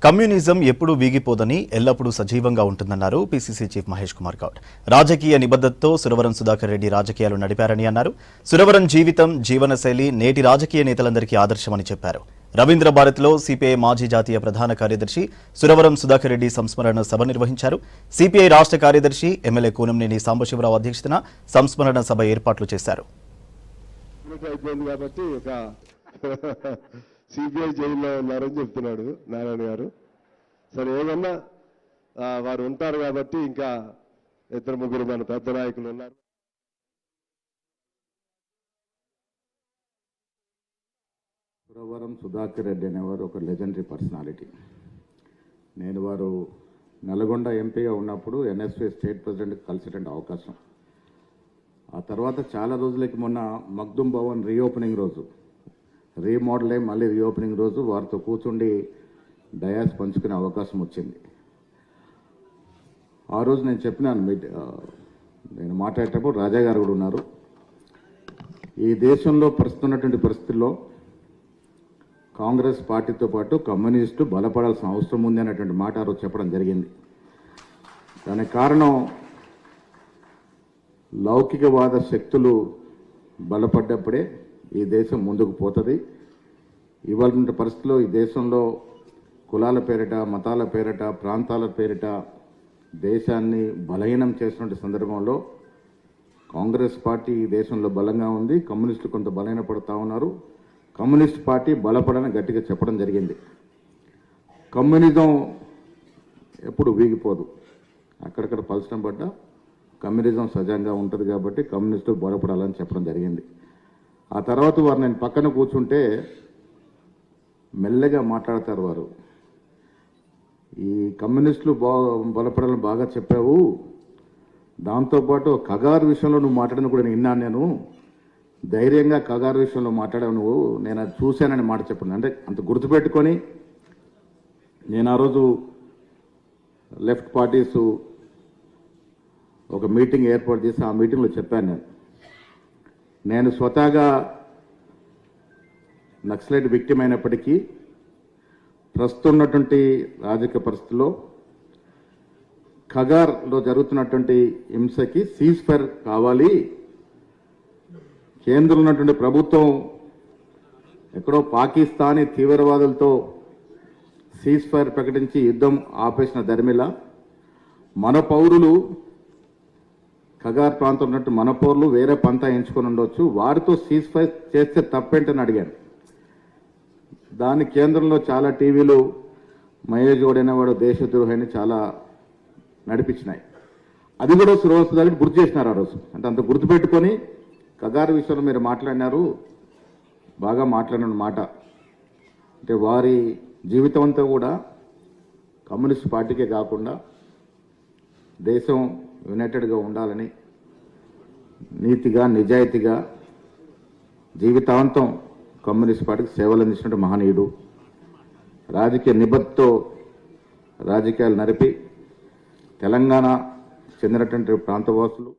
Communism ఎప్పుడూ వీగిపోదని ఎల్లప్పుడూ సజీవంగా ఉంటుందన్నారు పీసీసీ చీఫ్ మహేష్ కుమార్ గౌడ్. రాజకీయ నిబద్ధతతో సురవరం సుధాకర్ రెడ్డి రాజకీయాలు నడిపారని అన్నారు. సురవరం జీవితం, జీవనశైలి నేటి రాజకీయ నేతలందరికీ ఆదర్శమని చెప్పారు. రవీంద్ర భారత్లో సిపిఐ మాజీ జాతీయ ప్రధాన కార్యదర్శి సురవరం సుధాకర్ రెడ్డి సంస్మరణ సభ నిర్వహించారు. సిపిఐ రాష్ట్ర కార్యదర్శి ఎమ్మెల్యే కూనంనేని సాంబశివరావు అధ్యక్షతన సంస్మరణ సభ ఏర్పాట్లు చేశారు. సిబిఐ జైల్లో ఉన్నారని చెప్తున్నాడు నారాయణ గారు. సరే, ఏమన్నా వారు ఉంటారు కాబట్టి ఇంకా ఇద్దరు ముగ్గురు మన పెద్ద నాయకులు ఉన్నారు. సురవరం సుధాకర్ రెడ్డి అనేవారు ఒక లెజెండరీ పర్సనాలిటీ. నేను వారు నల్గొండ ఎంపీగా ఉన్నప్పుడు ఎన్ఎస్పీ స్టేట్ ప్రెసిడెంట్కి కలిసేటువంటి అవకాశం. ఆ తర్వాత చాలా రోజులకి మొన్న మగ్దుం భవన్ రీఓపెనింగ్ రోజు, రీమోడల్ అయ్యి మళ్ళీ రీఓపెనింగ్ రోజు వారితో కూర్చుండి డయాస్ పంచుకునే అవకాశం వచ్చింది. ఆ రోజు నేను చెప్పినాను, నేను మాట్లాడేటప్పుడు రాజా గారు కూడా ఉన్నారు. ఈ దేశంలో ప్రస్తున్నటువంటి పరిస్థితుల్లో కాంగ్రెస్ పార్టీతో పాటు కమ్యూనిస్టు బలపడాల్సిన అవసరం ఉంది అనేటువంటి మాట ఆ రోజు చెప్పడం జరిగింది. దానికి కారణం లౌకికవాద శక్తులు బలపడ్డప్పుడే ఈ దేశం ముందుకు పోతుంది. ఇవాళ పరిస్థితుల్లో ఈ దేశంలో కులాల పేరిట, మతాల పేరిట, ప్రాంతాల పేరిట దేశాన్ని బలహీనం చేసినటువంటి సందర్భంలో కాంగ్రెస్ పార్టీ ఈ దేశంలో బలంగా ఉంది, కమ్యూనిస్టులు కొంత బలహీనపడుతూ ఉన్నారు. కమ్యూనిస్ట్ పార్టీ బలపడని గట్టిగా చెప్పడం జరిగింది. కమ్యూనిజం ఎప్పుడు వీగిపోదు, అక్కడక్కడ పలచడం పడ్డ కమ్యూనిజం సజంగా ఉంటుంది కాబట్టి కమ్యూనిస్టులు బలపడాలని చెప్పడం జరిగింది. ఆ తర్వాత వారు నేను పక్కన కూర్చుంటే మెల్లగా మాట్లాడతారు వారు. ఈ కమ్యూనిస్టులు బలపడాలని బాగా చెప్పావు, దాంతోపాటు కగారు విషయంలో నువ్వు మాట్లాడిన కూడా నేను విన్నాను. నేను ధైర్యంగా కగారు విషయంలో మాట్లాడావు నువ్వు, నేను అది చూశానని మాట చెప్పండి. అంటే అంత గుర్తుపెట్టుకొని నేను ఆ రోజు లెఫ్ట్ పార్టీసు ఒక మీటింగ్ ఏర్పాటు చేసి ఆ మీటింగ్లో చెప్పాను. నేను స్వతహాగా నక్సలైట్ విక్టిమ్ అయినప్పటికీ ప్రస్తుతం ఉన్నటువంటి రాజకీయ పరిస్థితుల్లో ఖగార్లో జరుగుతున్నటువంటి హింసకి సీజ్ ఫైర్ కావాలి. కేంద్రంలో ఉన్నటువంటి ప్రభుత్వం ఎక్కడో పాకిస్తానీ తీవ్రవాదులతో సీజ్ ఫైర్ ప్రకటించి యుద్ధం ఆపేసిన ధర్మిలా మన పౌరులు, ఖగార్ ప్రాంతం ఉన్నట్టు మన పౌరులు వేరే పంతా ఎంచుకొని ఉండొచ్చు, వారితో సీజ్ ఫైర్ చేస్తే తప్పేంటని అడిగాను. దాని కేంద్రంలో చాలా టీవీలు మహేష్ గౌడ్ అనేవాడు దేశద్రోహిని చాలా నడిపించినాయి. అది కూడా సురవరం గుర్తు చేసినారు ఆ రోజు. అంటే అంత గుర్తుపెట్టుకొని ఖగార్ విషయంలో మీరు మాట్లాడినారు, బాగా మాట్లాడిన మాట. అంటే వారి జీవితం అంతా కూడా కమ్యూనిస్ట్ పార్టీకే కాకుండా దేశం యునైటెడ్గా ఉండాలని నీతిగా, నిజాయితీగా జీవితాంతం కమ్యూనిస్ట్ పార్టీకి సేవలు అందించినట్టు మహనీయుడు. రాజకీయ నిబద్ధతో రాజకీయాలు నడిపి తెలంగాణ చెందినటువంటి ప్రాంతవాసులు